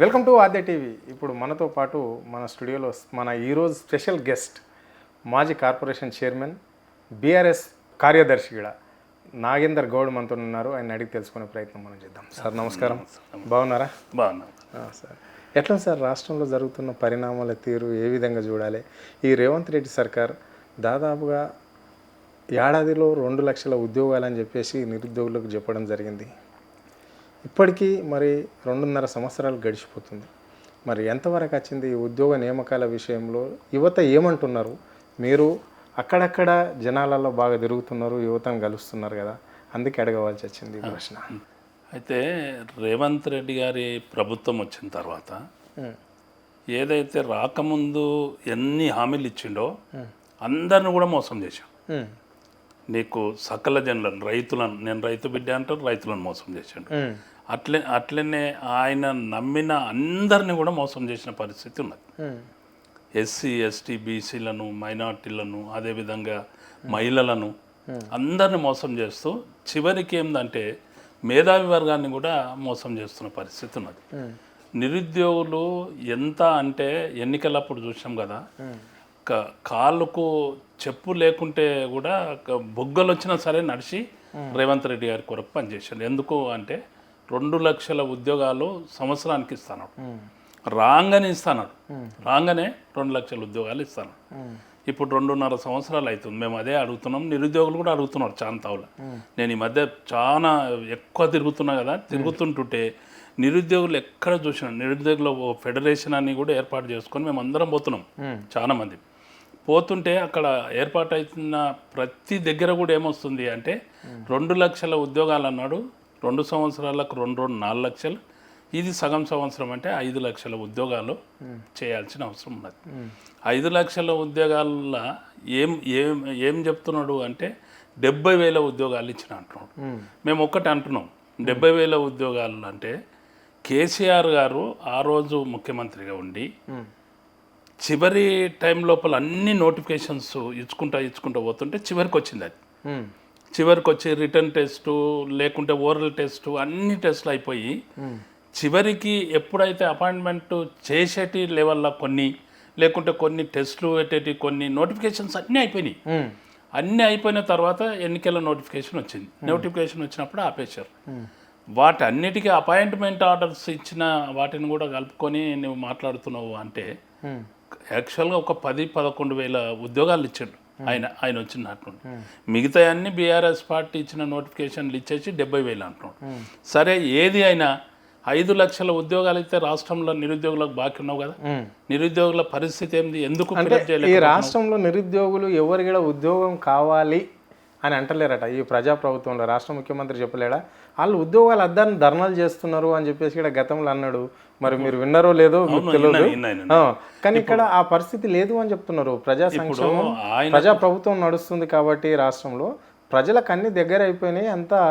Welcome to Aadya TV. ఇప్పుడు మనతో పాటు మన స్టూడియోలో మన ఈరోజు స్పెషల్ గెస్ట్ మాజీ కార్పొరేషన్ చైర్మన్ బీఆర్ఎస్ కార్యదర్శి కూడా నాగేందర్ గౌడ్ మనతో ఉన్నారు. ఆయన అడిగి తెలుసుకునే ప్రయత్నం మనం చేద్దాం. సార్ నమస్కారం, బాగున్నారా? బాగున్నాం సార్. ఎట్లా సార్ రాష్ట్రంలో జరుగుతున్న పరిణామాల తీరు ఏ విధంగా చూడాలి? ఈ రేవంత్ రెడ్డి సర్కార్ దాదాపుగా ఏడాదిలో 2 లక్షల ఉద్యోగాలని చెప్పేసి నిరుద్యోగులకు చెప్పడం జరిగింది. ఇప్పటికీ మరి 2.5 సంవత్సరాలు గడిచిపోతుంది. మరి ఎంతవరకు వచ్చింది ఈ ఉద్యోగ నియామకాల విషయంలో? యువత ఏమంటున్నారు? మీరు అక్కడక్కడ జనాలలో బాగా తిరుగుతున్నారు, యువతను కలుస్తున్నారు కదా, అందుకే అడగవలసి వచ్చింది ఈ ప్రశ్న. అయితే రేవంత్ రెడ్డి గారి ప్రభుత్వం వచ్చిన తర్వాత ఏదైతే రాకముందు ఎన్ని హామీలు ఇచ్చిండో అందరిని కూడా మోసం చేశాం. నీకు సకల జనులను, రైతులను, నేను రైతు బిడ్డ అంటారు, రైతులను మోసం చేశాడు. అట్లనే ఆయన నమ్మిన అందరినీ కూడా మోసం చేసిన పరిస్థితి ఉన్నది. ఎస్సీ ఎస్టీ బీసీలను, మైనార్టీలను, అదేవిధంగా మహిళలను అందరిని మోసం చేస్తూ చివరికి ఏంటంటే మేధావి వర్గాన్ని కూడా మోసం చేస్తున్న పరిస్థితి ఉన్నది. నిరుద్యోగులు ఎంత అంటే ఎన్నికలప్పుడు చూసాం కదా, కాళ్ళకు చెప్పు లేకుంటే కూడా బొగ్గలు వచ్చినా సరే నడిచి రేవంత్ రెడ్డి గారి కొరకు పనిచేశాడు. ఎందుకు అంటే 2 లక్షల ఉద్యోగాలు సంవత్సరానికి ఇస్తాడు, రాగానే ఇస్తాడు, రాగానే 2 లక్షల ఉద్యోగాలు ఇస్తాడు. ఇప్పుడు 2.5 సంవత్సరాలు అవుతుంది. మేము అదే అడుగుతున్నాం, నిరుద్యోగులు కూడా అడుగుతున్నారు చాలా తావులు. నేను ఈ మధ్య చాలా ఎక్కువ తిరుగుతున్నా కదా, తిరుగుతుంటుంటే నిరుద్యోగులు ఎక్కడ చూసినా నిరుద్యోగుల ఫెడరేషన్ అని కూడా ఏర్పాటు చేసుకొని మేము అందరం పోతున్నాం. చాలా మంది పోతుంటే అక్కడ ఏర్పాటు అవుతున్న ప్రతి దగ్గర కూడా ఏమొస్తుంది అంటే 2 లక్షల ఉద్యోగాలు అన్నాడు, 2 సంవత్సరాలకు 4 లక్షలు, ఇది సగం సంవత్సరం అంటే 5 లక్షల ఉద్యోగాలు చేయాల్సిన అవసరం ఉన్నది. 5 లక్షల ఉద్యోగాల ఏం చెప్తున్నాడు అంటే 70,000 ఉద్యోగాలు ఇచ్చిన అంటున్నాడు. మేము ఒక్కటి అంటున్నాం, 70,000 ఉద్యోగాలు అంటే కేసీఆర్ గారు ఆ రోజు ముఖ్యమంత్రిగా ఉండి చివరి టైం లోపల అన్ని నోటిఫికేషన్స్ ఇచ్చుకుంటూ పోతుంటే చివరికి వచ్చింది. అది చివరికి వచ్చి రిటర్న్ టెస్టు లేకుంటే ఓరల్ టెస్టు అన్ని టెస్టులు అయిపోయి చివరికి ఎప్పుడైతే అపాయింట్మెంట్ చేసేటి లెవెల్లో కొన్ని లేకుంటే కొన్ని టెస్టులు పెట్టేటి కొన్ని నోటిఫికేషన్స్ అన్నీ అయిపోయినాయి. అన్నీ అయిపోయిన తర్వాత ఎన్నికల నోటిఫికేషన్ వచ్చింది. నోటిఫికేషన్ వచ్చినప్పుడు ఆపేశారు. వాటి అన్నిటికీ అపాయింట్మెంట్ ఆర్డర్స్ ఇచ్చిన వాటిని కూడా కలుపుకొని నువ్వు మాట్లాడుతున్నావు అంటే యాక్చువల్గా ఒక 10-11 వేల ఉద్యోగాలు ఇచ్చాడు ఆయన వచ్చినట్టు. మిగతా అన్ని బీఆర్ఎస్ పార్టీ ఇచ్చిన నోటిఫికేషన్లు ఇచ్చేసి 70,000 అంటున్నాడు. సరే, ఏది అయినా 5 లక్షల ఉద్యోగాలు అయితే రాష్ట్రంలో నిరుద్యోగులకు బాకీ ఉన్నావు కదా, నిరుద్యోగుల పరిస్థితి ఏంది? ఎందుకు ఈ రాష్ట్రంలో నిరుద్యోగులు ఎవరికి కూడా ఉద్యోగం కావాలి అని అంటలేరట. ఈ ప్రజాప్రభుత్వంలో రాష్ట్ర ముఖ్యమంత్రి చెప్పలేడా? వాళ్ళు ఉద్యోగాలు అద్దాన్ని ధర్నాలు చేస్తున్నారు అని చెప్పేసి ఇక్కడ గతంలో అన్నాడు. మరి మీరు విన్నారో లేదో మీకు తెలియదు, కానీ ఇక్కడ ఆ పరిస్థితి లేదు అని చెప్తున్నారు. ప్రజా సంక్షేమం, ప్రజాప్రభుత్వం నడుస్తుంది కాబట్టి రాష్ట్రంలో ప్రజలకు అన్ని దగ్గర అయిపోయినాయి, అంతా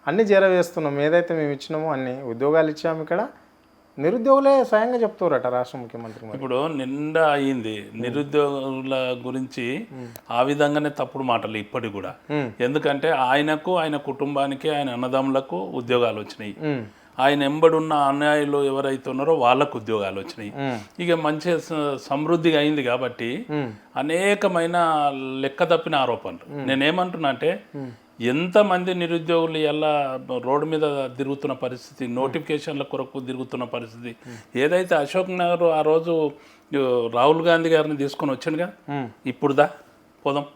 అన్ని చేరవేస్తున్నాం. ఏదైతే మేము ఇచ్చినామో అన్ని ఉద్యోగాలు ఇచ్చాము. ఇక్కడ నిరుద్యోగులే స్వయంగా చెప్తారట రాష్ట్ర ముఖ్యమంత్రి. ఇప్పుడు నిండా అయింది నిరుద్యోగుల గురించి ఆ విధంగానే తప్పుడు మాటలు ఇప్పటికి కూడా. ఎందుకంటే ఆయనకు, ఆయన కుటుంబానికి, ఆయన అన్నదమ్ములకు ఉద్యోగాలు వచ్చినాయి. ఆయన ఎంబడున్న అన్యాయులు ఎవరైతే ఉన్నారో వాళ్ళకు ఉద్యోగాలు వచ్చినాయి. ఇక మంచి సమృద్ధిగా అయింది కాబట్టి అనేకమైన లెక్క తప్పిన ఆరోపణలు. నేనేమంటున్నా అంటే ఎంతమంది నిరుద్యోగులు ఎలా రోడ్డు మీద తిరుగుతున్న పరిస్థితి, నోటిఫికేషన్ల కొరకు తిరుగుతున్న పరిస్థితి. ఏదైతే అశోక్ నగర్ ఆ రోజు రాహుల్ గాంధీ గారిని తీసుకొని వచ్చానుగా, ఇప్పుడుదా పోదాం,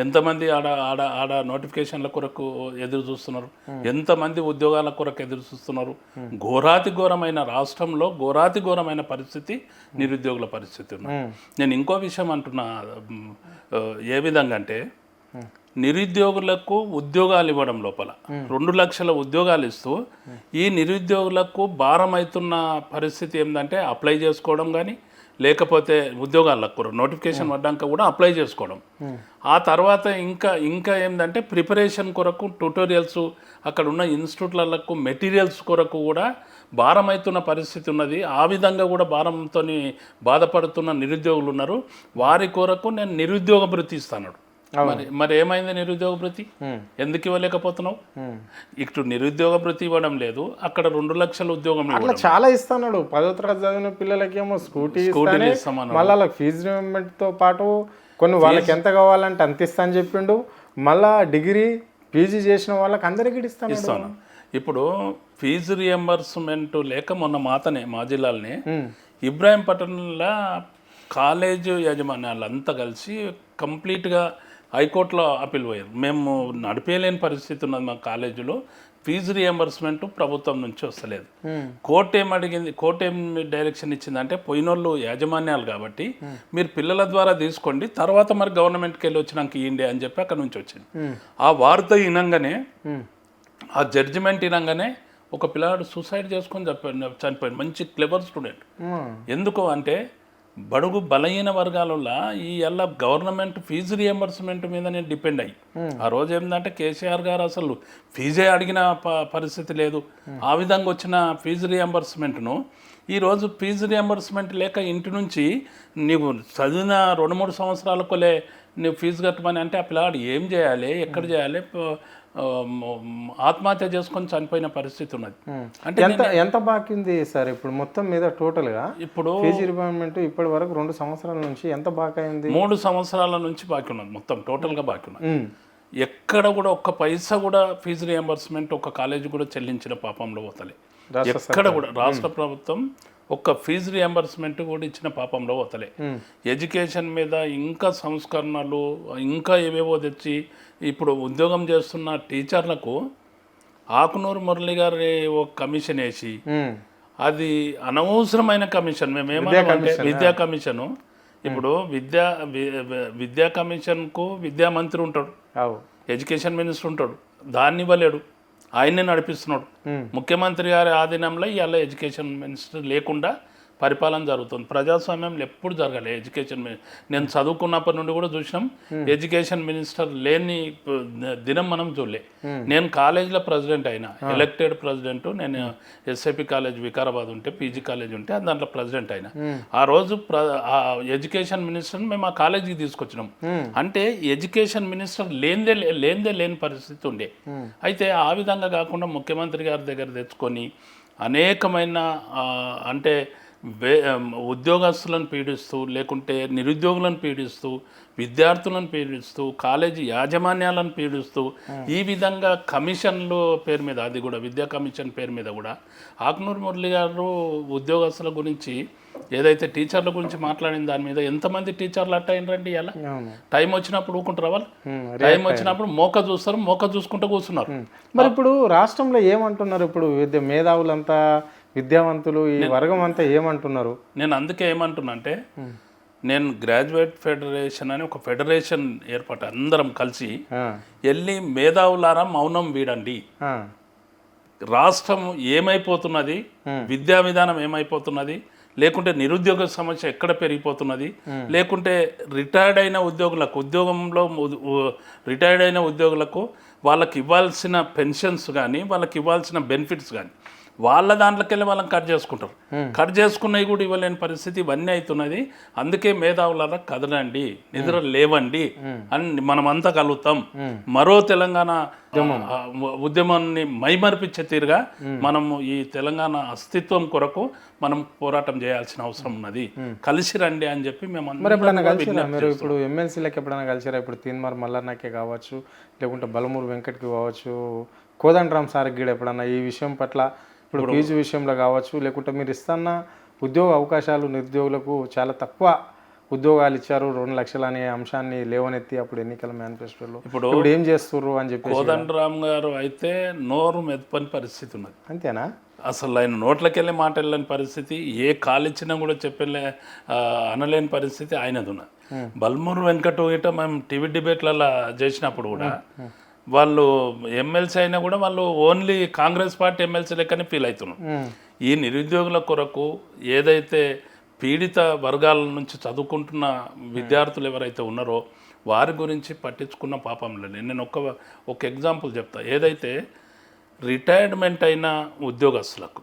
ఎంతమంది ఆడ నోటిఫికేషన్ల కొరకు ఎదురు చూస్తున్నారు, ఎంతమంది ఉద్యోగాల కొరకు ఎదురు చూస్తున్నారు. ఘోరాతి ఘోరమైన రాష్ట్రంలో ఘోరాతి ఘోరమైన పరిస్థితి, నిరుద్యోగుల పరిస్థితి ఉన్నది. నేను ఇంకో విషయం అంటున్నా, ఏ విధంగా అంటే నిరుద్యోగులకు ఉద్యోగాలు ఇవ్వడం లోపల 2 లక్షల ఉద్యోగాలు ఇస్తూ ఈ నిరుద్యోగులకు భారం అవుతున్న పరిస్థితి ఏంటంటే అప్లై చేసుకోవడం కానీ, లేకపోతే ఉద్యోగాలకు నోటిఫికేషన్ పడ్డాక కూడా అప్లై చేసుకోవడం. ఆ తర్వాత ఇంకా ఏంటంటే ప్రిపరేషన్ కొరకు ట్యూటోరియల్స్, అక్కడ ఉన్న ఇన్స్టిట్యూట్లకు మెటీరియల్స్ కొరకు కూడా భారం అవుతున్న పరిస్థితి ఉన్నది. ఆ విధంగా కూడా భారంతో బాధపడుతున్న నిరుద్యోగులు ఉన్నారు. వారి కొరకు నేను నిరుద్యోగ భృతి ఇస్తాను. మరి ఏమైంది నిరుద్యోగ భృతి? ఎందుకు ఇవ్వలేకపోతున్నావు? ఇటు నిరుద్యోగ భృతి ఇవ్వడం లేదు, అక్కడ 2 లక్షల ఉద్యోగం అట్లా చాలా ఇస్తున్నాడు. 10వ తరగతి చదివిన పిల్లలకేమో స్కూటీలు ఇస్తామన్నాడు. మళ్ళీ వాళ్ళకి ఫీజు రిమెంబర్మెంట్ తో పాటు కొన్ని వాళ్ళకి ఎంత కావాలంటే అంత ఇస్తా అని చెప్పిండు. మళ్ళా డిగ్రీ పీజీ చేసిన వాళ్ళకి అందరికీ ఇస్తాను. ఇప్పుడు ఫీజు రియంబర్స్మెంట్ లేక మొన్న మా జిల్లాలోనే ఇబ్రాహీంపట్నంలో కాలేజ్ యాజమాన్యాలు అంతా కలిసి కంప్లీట్గా హైకోర్టులో అప్పీల్ పోయారు. మేము నడిపేయలేని పరిస్థితి ఉన్నది మా కాలేజీలో, ఫీజు రియంబర్స్మెంట్ ప్రభుత్వం నుంచి వస్తలేదు. కోర్టు ఏం డైరెక్షన్ ఇచ్చిందంటే పోయినోళ్ళు యాజమాన్యాలు కాబట్టి మీరు పిల్లల ద్వారా తీసుకోండి, తర్వాత మరి గవర్నమెంట్కి వెళ్ళి వచ్చినాక ఇవ్వండి అని చెప్పి అక్కడ నుంచి వచ్చింది. ఆ వార్త వినంగానే, ఆ జడ్జిమెంట్ వినంగానే ఒక పిల్లాడు సూసైడ్ చేసుకొని చనిపోయాడు. మంచి క్లెవర్ స్టూడెంట్. ఎందుకు అంటే బడుగు బలహీన వర్గాలలో ఈ ఎలా గవర్నమెంట్ ఫీజు రియంబర్స్మెంట్ మీదనే డిపెండ్ అయ్యి, ఆ రోజు ఏంటంటే కేసీఆర్ గారు అసలు ఫీజే అడిగిన పరిస్థితి లేదు. ఆ విధంగా వచ్చిన ఫీజు రియంబర్స్మెంట్ను ఈరోజు ఫీజు రియంబర్స్మెంట్ లేక ఇంటి నుంచి నీవు చదివిన 2-3 సంవత్సరాలకులే నువ్వు ఫీజు కట్టమని అంటే ఆ పిల్లాడు ఏం చేయాలి, ఎక్కడ చేయాలి? ఆత్మహత్య చేసుకొని చనిపోయిన పరిస్థితి ఉన్నది. అంటే ఎంత బాకీ ఉంది సార్ ఇప్పుడు మొత్తం మీద టోటల్గా? ఇప్పుడు ఫీజు రియంబర్స్మెంట్ ఇప్పటి వరకు 2 సంవత్సరాల నుంచి ఎంత బాకీ అయింది? 3 సంవత్సరాల నుంచి బాకీ ఉన్నది, మొత్తం టోటల్గా బాకీ ఉన్నది. ఎక్కడ కూడా ఒక్క పైసా కూడా ఫీజు రియంబర్స్మెంట్ ఒక కాలేజీ కూడా చెల్లించిన పాపంలో పోతలే. ఎక్కడ కూడా రాష్ట్ర ప్రభుత్వం ఒక్క ఫీజు రియంబర్స్మెంట్ కూడా ఇచ్చిన పాపంలో పోతలే. ఎడ్యుకేషన్ మీద ఇంకా సంస్కరణలు ఇంకా ఏవేవో తెచ్చి ఇప్పుడు ఉద్యోగం చేస్తున్న టీచర్లకు ఆకునూరు మురళి గారి ఒక కమిషన్ వేసి, అది అనవసరమైన కమిషన్. మేమేమంటే విద్యా కమిషను, ఇప్పుడు విద్యా కమిషన్కు విద్యామంత్రి ఉంటాడు, ఎడ్యుకేషన్ మినిస్టర్ ఉంటాడు, దాన్ని ఇవ్వలేడు, ఆయన్నే నడిపిస్తున్నాడు. ముఖ్యమంత్రి గారి ఆధీనంలో ఇవాళ ఎడ్యుకేషన్ మినిస్టర్ లేకుండా పరిపాలన జరుగుతుంది. ప్రజాస్వామ్యంలో ఎప్పుడు జరగాలి ఎడ్యుకేషన్. నేను చదువుకున్నప్పటి నుండి కూడా చూసినాం, ఎడ్యుకేషన్ మినిస్టర్ లేని దినం మనం చూడలే. నేను కాలేజీలో ప్రెసిడెంట్ అయినా, ఎలక్టెడ్ ప్రెసిడెంట్. నేను ఎస్ఐపి కాలేజ్ వికారాబాద్ ఉంటే, పీజీ కాలేజ్ ఉంటే దాంట్లో ప్రెసిడెంట్ అయినా. ఆ రోజు ఎడ్యుకేషన్ మినిస్టర్ మేము ఆ కాలేజీకి తీసుకొచ్చినాం. అంటే ఎడ్యుకేషన్ మినిస్టర్ లేని పరిస్థితి ఉండే. అయితే ఆ విధంగా కాకుండా ముఖ్యమంత్రి గారి దగ్గర తెచ్చుకొని అనేకమైన అంటే ఉద్యోగస్తులను పీడిస్తూ, లేకుంటే నిరుద్యోగులను పీడిస్తూ, విద్యార్థులను పీడిస్తూ, కాలేజీ యాజమాన్యాలను పీడిస్తూ, ఈ విధంగా కమిషన్లు పేరు మీద, అది కూడా విద్యా కమిషన్ పేరు మీద కూడా ఆకునూరు మురళి గారు ఉద్యోగస్తుల గురించి ఏదైతే టీచర్ల గురించి మాట్లాడిన దాని మీద ఎంతమంది టీచర్లు అట్టయినరండి. ఇలా టైం వచ్చినప్పుడు ఊకుంటారు వాళ్ళు, టైం వచ్చినప్పుడు మోక చూస్తారు, మోక చూసుకుంటూ కూర్చున్నారు. మరి ఇప్పుడు రాష్ట్రంలో ఏమంటున్నారు? ఇప్పుడు మేధావులంతా, విద్యావంతులు, ఈ వర్గం అంతా ఏమంటున్నారు? నేను అందుకే ఏమంటున్నా అంటే, నేను గ్రాడ్యుయేట్ ఫెడరేషన్ అని ఒక ఫెడరేషన్ ఏర్పాటు, అందరం కలిసి వెళ్ళి మేధావులారా మౌనం వీడండి, రాష్ట్రం ఏమైపోతున్నది, విద్యా విధానం ఏమైపోతున్నది, లేకుంటే నిరుద్యోగ సమస్య ఎక్కడ పెరిగిపోతున్నది, లేకుంటే రిటైర్డ్ అయిన ఉద్యోగంలో రిటైర్డ్ అయిన ఉద్యోగులకు వాళ్ళకి ఇవ్వాల్సిన పెన్షన్స్ కానీ, వాళ్ళకి ఇవ్వాల్సిన బెనిఫిట్స్ కానీ వాళ్ళ దాంట్లోకి వెళ్ళి వాళ్ళని కట్ చేసుకుంటారు. కట్ చేసుకున్నవి కూడా ఇవ్వలేని పరిస్థితి ఇవన్నీ అవుతున్నది. అందుకే మేధావులారా కదలండి, నిద్ర లేవండి అని మనమంతా కలుగుతాం. మరో తెలంగాణ ఉద్యమాన్ని మైమర్పించే తీరుగా మనము ఈ తెలంగాణ అస్తిత్వం కొరకు మనం పోరాటం చేయాల్సిన అవసరం ఉన్నది. కలిసి రండి అని చెప్పి మేము. మీరు ఇప్పుడు ఎమ్మెల్సీలకు ఎప్పుడైనా కలిసిరా? ఇప్పుడు తీన్మార్ మల్లన్నకే కావచ్చు, లేకుంటే బలమూరు వెంకట్కి కావచ్చు, కోదండరామ్ సార్కి కూడా ఎప్పుడన్నా ఈ విషయం పట్ల, ఇప్పుడు ఫీజు విషయంలో కావచ్చు, లేకుంటే మీరు ఇస్తున్న ఉద్యోగ అవకాశాలు నిరుద్యోగులకు చాలా తక్కువ ఉద్యోగాలు ఇచ్చారు 2 లక్షలు అనే అంశాన్ని లేవనెత్తి అప్పుడు ఎన్నికల మేనిఫెస్టోలో ఇప్పుడు ఏం చేస్తుర్రు అని చెప్పి కోదండరామ్ గారు అయితే నోరు మెదపని పరిస్థితి ఉన్నది. అంతేనా? అసలు ఆయన నోట్లకి వెళ్ళి మాట వెళ్ళని పరిస్థితి, ఏ కాలిచ్చినా కూడా అనలేని పరిస్థితి ఆయనది ఉన్నది. బల్మూరు వెంకట గిట్ట మేము టీవీ డిబేట్లలో చేసినప్పుడు కూడా వాళ్ళు ఎమ్మెల్సీ అయినా కూడా వాళ్ళు ఓన్లీ కాంగ్రెస్ పార్టీ ఎమ్మెల్సీ లెక్కనే ఫీల్ అవుతున్నారు. ఈ నిరుద్యోగుల కొరకు ఏదైతే పీడిత వర్గాల నుంచి చదువుకుంటున్న విద్యార్థులు ఎవరైతే ఉన్నారో వారి గురించి పట్టించుకున్న పాపం లేదు. నేను ఒక ఎగ్జాంపుల్ చెప్తా. ఏదైతే రిటైర్మెంట్ అయిన ఉద్యోగస్తులకు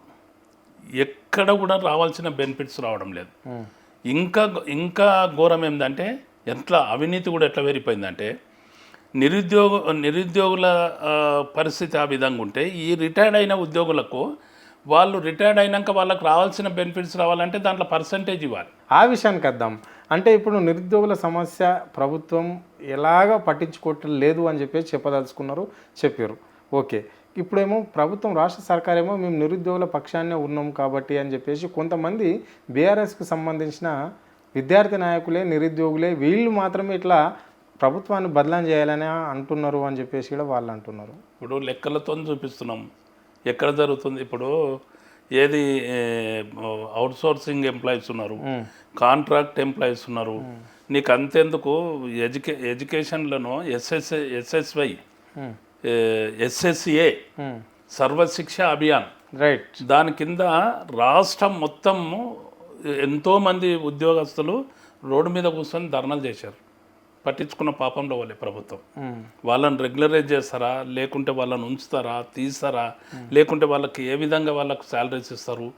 ఎక్కడ కూడా రావాల్సిన బెనిఫిట్స్ రావడం లేదు. ఇంకా ఘోరం ఏంటంటే ఎట్లా అవినీతి కూడా ఎట్లా పెరిగిపోయిందంటే, నిరుద్యోగుల పరిస్థితి ఆ విధంగా ఉంటే ఈ రిటైర్డ్ అయిన ఉద్యోగులకు వాళ్ళు రిటైర్డ్ అయినాక వాళ్ళకి రావాల్సిన బెనిఫిట్స్ రావాలంటే దాంట్లో పర్సంటేజ్ ఇవ్వాలి. ఆ విషయానికి వద్దాం. అంటే ఇప్పుడు నిరుద్యోగుల సమస్య ప్రభుత్వం ఎలాగా పట్టించుకోవటం లేదు అని చెప్పేసి చెప్పదలుచుకున్నారు, చెప్పారు. ఓకే, ఇప్పుడేమో ప్రభుత్వం రాష్ట్ర సర్కారేమో మేము నిరుద్యోగుల పక్షాన్నే ఉన్నాం కాబట్టి అని చెప్పేసి కొంతమంది బీఆర్ఎస్కి సంబంధించిన విద్యార్థి నాయకులే నిరుద్యోగులే వీళ్ళు మాత్రమే ఇట్లా ప్రభుత్వాన్ని బదలాం చేయాలని అంటున్నారు అని చెప్పేసి కూడా వాళ్ళు అంటున్నారు. ఇప్పుడు లెక్కలతో చూపిస్తున్నాం ఎక్కడ జరుగుతుంది. ఇప్పుడు ఏది అవుట్సోర్సింగ్ ఎంప్లాయీస్ ఉన్నారు, కాంట్రాక్ట్ ఎంప్లాయీస్ ఉన్నారు. నీకు అంతెందుకు ఎడ్యుకేషన్లను SSY SSA Sarva Shiksha Abhiyan, right, దాని కింద రాష్ట్రం మొత్తము ఎంతోమంది ఉద్యోగస్తులు రోడ్డు మీద కూర్చొని ధర్నాలు చేశారు. పట్టించుకున్న పాపంలో వాళ్ళే ప్రభుత్వం. వాళ్ళని రెగ్యులరైజ్ చేస్తారా, లేకుంటే వాళ్ళని ఉంచుతారా, తీస్తారా, లేకుంటే వాళ్ళకి ఏ విధంగా వాళ్ళకు శాలరీస్ ఇస్తారు,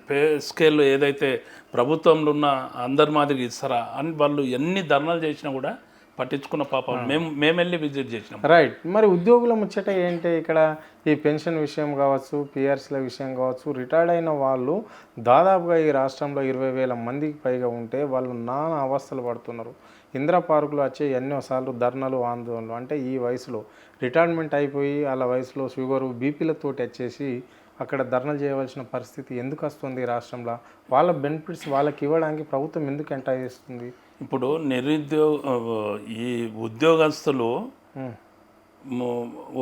పే స్కేల్ ఏదైతే ప్రభుత్వంలో ఉన్న అందరి మాదిరి ఇస్తారా అని వాళ్ళు ఎన్ని ధర్నాలు చేసినా కూడా పట్టించుకున్న పాపం. మేము వెళ్ళి విజిట్ చేసినాం. రైట్. మరి ఉద్యోగుల ముచ్చట ఏంటి ఇక్కడ? ఈ పెన్షన్ విషయం కావచ్చు, పిఆర్సీల విషయం కావచ్చు, రిటైర్డ్ అయిన వాళ్ళు దాదాపుగా ఈ రాష్ట్రంలో 20,000 మందికి పైగా ఉంటే వాళ్ళు నానా అవస్థలు పడుతున్నారు. ఇందిరా పార్కులో వచ్చే ఎన్నోసార్లు ధర్నాలు, ఆందోళనలు. అంటే ఈ వయసులో రిటైర్మెంట్ అయిపోయి వాళ్ళ వయసులో షుగరు బీపీలతోటి వచ్చేసి అక్కడ ధర్నాలు చేయవలసిన పరిస్థితి ఎందుకు వస్తుంది రాష్ట్రంలో? వాళ్ళ బెనిఫిట్స్ వాళ్ళకి ఇవ్వడానికి ప్రభుత్వం ఎందుకు కేటాయిస్తుంది? ఇప్పుడు ఈ ఉద్యోగస్తులు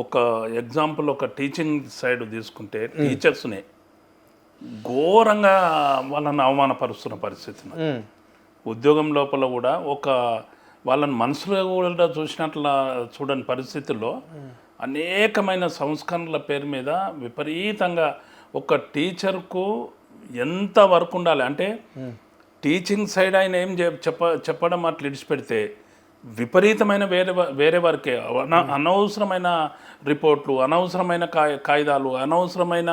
ఒక ఎగ్జాంపుల్, ఒక టీచింగ్ సైడ్ తీసుకుంటే టీచర్స్ని ఘోరంగా వాళ్ళని అవమానపరుస్తున్న పరిస్థితి. ఉద్యోగం లోపల కూడా వాళ్ళని మనసులో కూడా చూడని పరిస్థితుల్లో అనేకమైన సంస్కరణల పేరు మీద విపరీతంగా ఒక టీచర్కు ఎంత వర్క్ ఉండాలి అంటే టీచింగ్ సైడ్ ఆయన ఏం చెప్పడం అట్లా విడిచిపెడితే విపరీతమైన వేరే వరకే అనవసరమైన రిపోర్ట్లు, అనవసరమైన కాయిదాలు, అనవసరమైన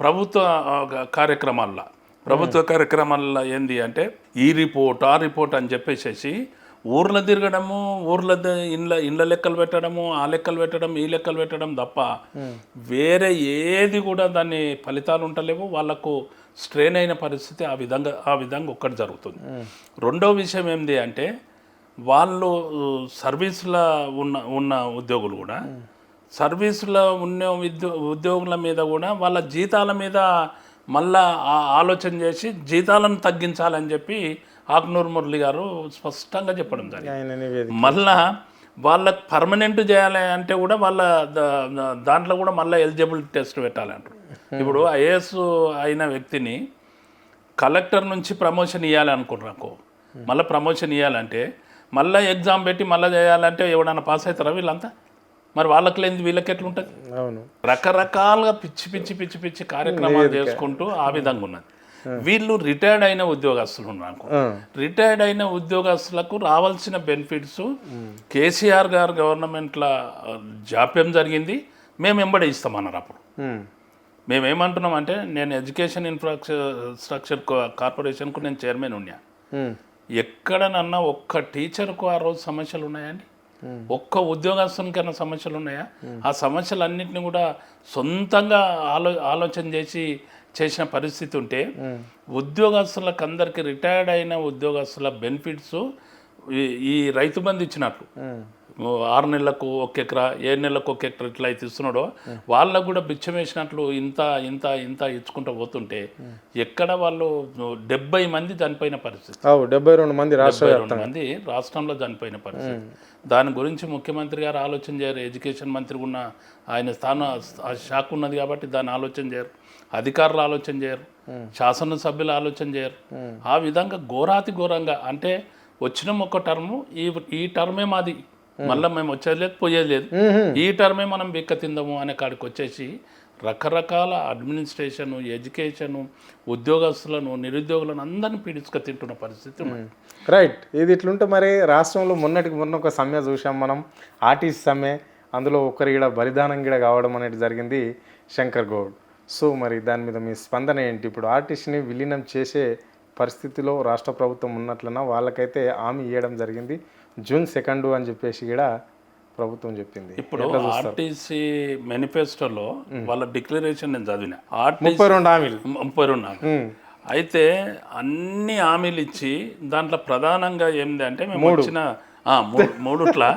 ప్రభుత్వ కార్యక్రమాల్లో ఏంది అంటే ఈ రిపోర్ట్ ఆ రిపోర్ట్ అని చెప్పేసి ఊర్లో తిరగడము, ఇండ్ల లెక్కలు పెట్టడము, ఆ లెక్కలు పెట్టడం, ఈ లెక్కలు పెట్టడం తప్ప వేరే ఏది కూడా దాన్ని ఫలితాలు ఉంటలేవు. వాళ్ళకు స్ట్రెయిన్ అయిన పరిస్థితి ఆ విధంగా ఒక్కటి జరుగుతుంది. రెండో విషయం ఏంటి అంటే వాళ్ళు సర్వీసులో ఉన్న ఉద్యోగులు కూడా సర్వీసులో ఉన్న ఉద్యోగుల మీద కూడా వాళ్ళ జీతాల మీద మళ్ళా ఆలోచన చేసి జీతాలను తగ్గించాలని చెప్పి ఆకునూరు మురళి గారు స్పష్టంగా చెప్పడం జరిగింది. మళ్ళా వాళ్ళకి పర్మనెంట్ చేయాలి అంటే కూడా వాళ్ళ దాంట్లో కూడా మళ్ళీ ఎలిజిబిలిటీ టెస్ట్ పెట్టాలంటారు. ఇప్పుడు ఐఏఎస్ అయిన వ్యక్తిని కలెక్టర్ నుంచి ప్రమోషన్ ఇవ్వాలి అనుకుంటున్నాకు, మళ్ళీ ప్రమోషన్ ఇవ్వాలంటే మళ్ళీ ఎగ్జామ్ పెట్టి మళ్ళీ చేయాలంటే ఎవడన్నా పాస్ అవుతారా వీళ్ళంతా? మరి వాళ్ళకి లేని వీళ్ళకి ఎట్లుంటుంది? అవును, రకరకాలుగా పిచ్చి కార్యక్రమాలు చేసుకుంటూ ఆ విధంగా ఉన్నది. వీళ్ళు రిటైర్డ్ అయిన ఉద్యోగస్తులు నాకు రిటైర్డ్ అయిన ఉద్యోగస్తులకు రావాల్సిన బెనిఫిట్స్ కేసీఆర్ గారు గవర్నమెంట్లో జాప్యం జరిగింది, మేము వెంబడి ఇస్తామన్నారు. అప్పుడు మేమేమంటున్నాం అంటే నేను ఎడ్యుకేషన్ ఇన్ఫ్రాస్ట్రక్చర్ కార్పొరేషన్కు నేను చైర్మన్ ఉన్నా. ఎక్కడనన్నా ఒక్క టీచర్కు ఆ రోజు సమస్యలు ఉన్నాయండి? ఒక్క ఉద్యోగస్తునికైనా సమస్యలు ఉన్నాయా? ఆ సమస్యలన్నింటినీ కూడా సొంతంగా ఆలోచన చేసిన పరిస్థితి ఉంటే ఉద్యోగస్తులకు అందరికీ రిటైర్డ్ అయిన ఉద్యోగస్తుల బెనిఫిట్స్ ఈ రైతు బంధు ఇచ్చినట్లు 6 నెలలకు 1 ఎకరా, 7 నెలలకు 1 ఎకరా ఇట్లా అయితే ఇస్తున్నాడో వాళ్ళకు కూడా బిచ్చం వేసినట్లు ఇంత ఇచ్చుకుంటూ పోతుంటే ఎక్కడ వాళ్ళు 70 మంది చనిపోయిన పరిస్థితి. 72 మంది రాష్ట్రంలో చనిపోయిన పరిస్థితి. దాని గురించి ముఖ్యమంత్రి గారు ఆలోచన చేయరు. ఎడ్యుకేషన్ మంత్రి ఉన్న ఆయన శాఖ ఉన్నది కాబట్టి దాన్ని ఆలోచన చేయరు, అధికారులు ఆలోచన చేయరు, శాసనసభ్యులు ఆలోచన చేయరు. ఆ విధంగా ఘోరంగా అంటే వచ్చిన ఒక టర్ము ఈ టర్మే మాది, మళ్ళీ మేము వచ్చేది లేదు పోయేది లేదు, ఈ టర్మే మనం బిక్క తిందాము అనే కాడికి వచ్చేసి రకరకాల అడ్మినిస్ట్రేషన్, ఎడ్యుకేషను, ఉద్యోగస్తులను, నిరుద్యోగులను అందరినీ పీడించుకు తింటున్న పరిస్థితి ఉంది. రైట్. ఇది ఇట్లుంటే మరి రాష్ట్రంలో మొన్న ఒక సమ్మె చూసాం మనం, ఆర్టీసీ సమ్మె. అందులో ఒకరి కూడా బలిదానం కూడా కావడం అనేది జరిగింది, శంకర్ గౌడ్. సో మరి దాని మీద మీ స్పందన ఏంటి? ఇప్పుడు ఆర్టీసీని విలీనం చేసే పరిస్థితిలో రాష్ట్ర ప్రభుత్వం ఉన్నట్లన్నా వాళ్ళకైతే హామీ ఇవ్వడం జరిగింది, June 2 అని చెప్పేసి కూడా ప్రభుత్వం చెప్పింది. ఇప్పుడు ఆర్టీసీ మేనిఫెస్టోలో వాళ్ళ డిక్లరేషన్ నేను చదివిన 32 హామీలు 32 హామీలు. అయితే అన్ని హామీలు ఇచ్చి దాంట్లో ప్రధానంగా ఏంది అంటే మేము వచ్చిన మూడుట్లా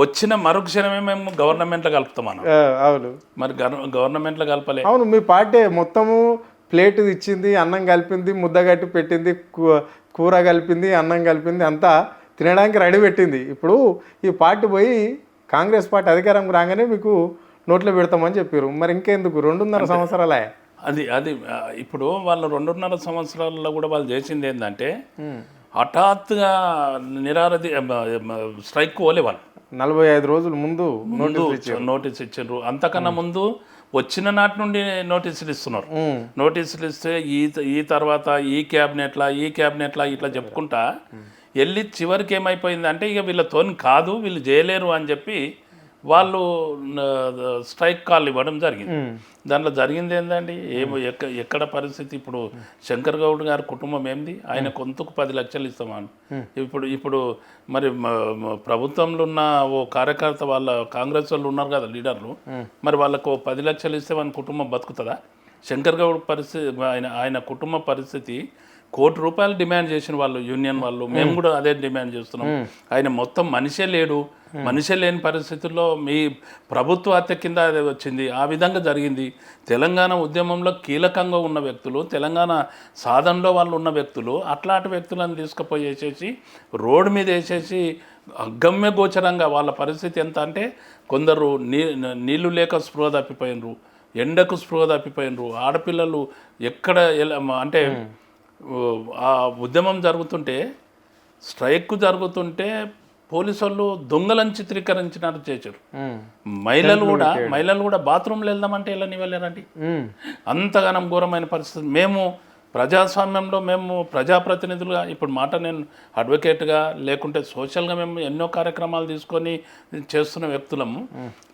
వచ్చిన మరుక్షణమే మేము గవర్నమెంట్లో కలుపుతాం అన్నాం. అవును, మరి గవర్నమెంట్లో కలపలే. అవును, మీ పార్టీ మొత్తము ప్లేట్ ఇచ్చింది, అన్నం కలిపింది, ముద్ద కట్టి పెట్టింది, కూర కలిపింది, అన్నం కలిపింది, అంతా తినడానికి రెడీ పెట్టింది. ఇప్పుడు ఈ పార్టీ పోయి కాంగ్రెస్ పార్టీ అధికారం రాగానే మీకు నోట్లో పెడతామని చెప్పారు. మరి ఇంకెందుకు 2.5 సంవత్సరాలే? అది ఇప్పుడు వాళ్ళు 2.5 సంవత్సరాల్లో కూడా వాళ్ళు చేసింది ఏంటంటే హఠాత్తుగా నిరారది స్ట్రైక్ పోలే వాళ్ళు. 45 రోజుల ముందు నోటీస్ ఇచ్చారు. అంతకన్నా ముందు వచ్చిన నాటి నుండి నోటీసులు ఇస్తున్నారు. నోటీసులు ఇస్తే ఈ తర్వాత ఈ క్యాబినెట్లా ఇట్లా చెప్పుకుంటా వెళ్ళి చివరికి ఏమైపోయిందంటే ఇక వీళ్ళతోని కాదు, వీళ్ళు చేయలేరు అని చెప్పి వాళ్ళు స్ట్రైక్ కాల్ ఇవ్వడం జరిగింది. దాంట్లో జరిగింది ఏంటండి, ఎక్కడ పరిస్థితి. ఇప్పుడు శంకర్ గౌడ్ గారి కుటుంబం ఏంది, ఆయన కొంతకు 10 లక్షలు ఇస్తామని. ఇప్పుడు మరి ప్రభుత్వంలో ఉన్న ఓ కార్యకర్త వాళ్ళ కాంగ్రెస్ వాళ్ళు ఉన్నారు కదా లీడర్లు, మరి వాళ్ళకు 10 లక్షలు ఇస్తే వాళ్ళ కుటుంబం బతుకుతుందా? శంకర్ గౌడ్ పరిస్థితి, ఆయన కుటుంబ పరిస్థితి ₹1 కోటి డిమాండ్ చేసిన వాళ్ళు యూనియన్ వాళ్ళు, మేము కూడా అదే డిమాండ్ చేస్తున్నాం. ఆయన మొత్తం మనిషే లేడు, మనిషే లేని పరిస్థితుల్లో మీ ప్రభుత్వ హత్య కింద అదే వచ్చింది. ఆ విధంగా జరిగింది. తెలంగాణ ఉద్యమంలో కీలకంగా ఉన్న వ్యక్తులు, తెలంగాణ సాధనలో వాళ్ళు ఉన్న వ్యక్తులు, అట్లాంటి వ్యక్తులను తీసుకుపోయేసేసి రోడ్డు మీద వేసేసి అగమ్య గోచరంగా వాళ్ళ పరిస్థితి ఎంత అంటే కొందరు నీళ్లు లేక స్పృహ తప్పిపోయినరు, ఎండకు స్పృహ తప్పిపోయినరు. ఆడపిల్లలు ఎక్కడ అంటే ఆ ఉద్యమం జరుగుతుంటే, స్ట్రైక్ జరుగుతుంటే పోలీసు వాళ్ళు దొంగలను చిత్రీకరించినట్టు చేశారు. మహిళలు కూడా బాత్రూమ్లో వెళ్దామంటే ఇలా వెళ్ళారండి. అంతగానం ఘోరమైన పరిస్థితి. మేము ప్రజాస్వామ్యంలో మేము ప్రజాప్రతినిధులుగా, ఇప్పుడు నేను అడ్వకేట్గా లేకుంటే సోషల్గా మేము ఎన్నో కార్యక్రమాలు తీసుకొని చేస్తున్న వ్యక్తులము.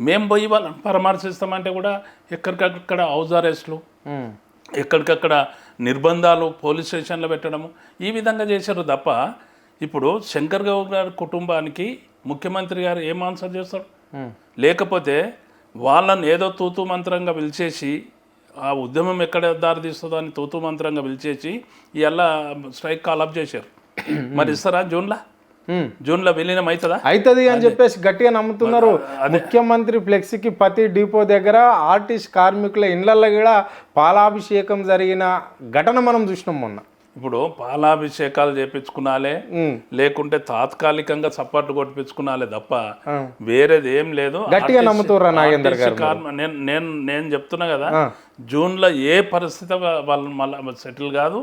మేము పోయి వాళ్ళని పరామర్శిస్తామంటే కూడా ఎక్కడికక్కడ హౌస్ అరెస్ట్లు, ఎక్కడికక్కడ నిర్బంధాలు, పోలీస్ స్టేషన్లో పెట్టడము, ఈ విధంగా చేశారు తప్ప ఇప్పుడు శంకర్ గౌడ్ గారి కుటుంబానికి ముఖ్యమంత్రి గారు ఏం ఆన్సర్ చేస్తారు? లేకపోతే వాళ్ళని ఏదో తూతూ మంత్రంగా పిలిచేసి ఆ ఉద్యమం ఎక్కడ దారితీస్తుందో అని తూతూ మంత్రంగా పిలిచేసి ఇలా స్ట్రైక్ కాల్ అప్ చేశారు. మరి ఇస్తారా జూన్లో విలీనం అవుతుంది అని చెప్పేసి గట్టిగా నమ్ముతున్నారు. ముఖ్యమంత్రి ఫ్లెక్సీకి ప్రతి డిపో దగ్గర ఆర్టిస్ట్ కార్మికుల ఇళ్లలో కూడా పాలాభిషేకం జరిగిన ఘటన మనం చూసినాం మొన్న. ఇప్పుడు పాలాభిషేకాలు చేపించుకున్నాలే, లేకుంటే తాత్కాలికంగా సపోర్ట్ కొట్టించుకున్నాలే తప్ప వేరేది ఏం లేదు. గట్టిగా నమ్ముతుర్రా నాగేందర్ గారు? నేను చెప్తున్నా కదా, జూన్లో ఏ పరిస్థితి వాళ్ళు మళ్ళీ సెటిల్ కాదు.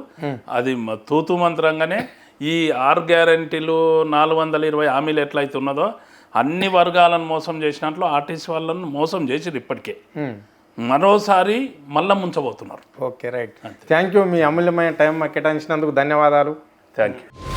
అది తూతు మంత్రంగానే ఈ 6 గ్యారంటీలు 420 హామీలు ఎట్లయితే ఉన్నదో అన్ని వర్గాలను మోసం చేసినట్లు ఆర్టీసీ వాళ్ళను మోసం చేసిరు. ఇప్పటికే మరోసారి మళ్ళా ముంచబోతున్నారు. Okay, right. Thank you. మీ అమూల్యమైన టైం మాకు కేటాయించినందుకు ధన్యవాదాలు. Thank you.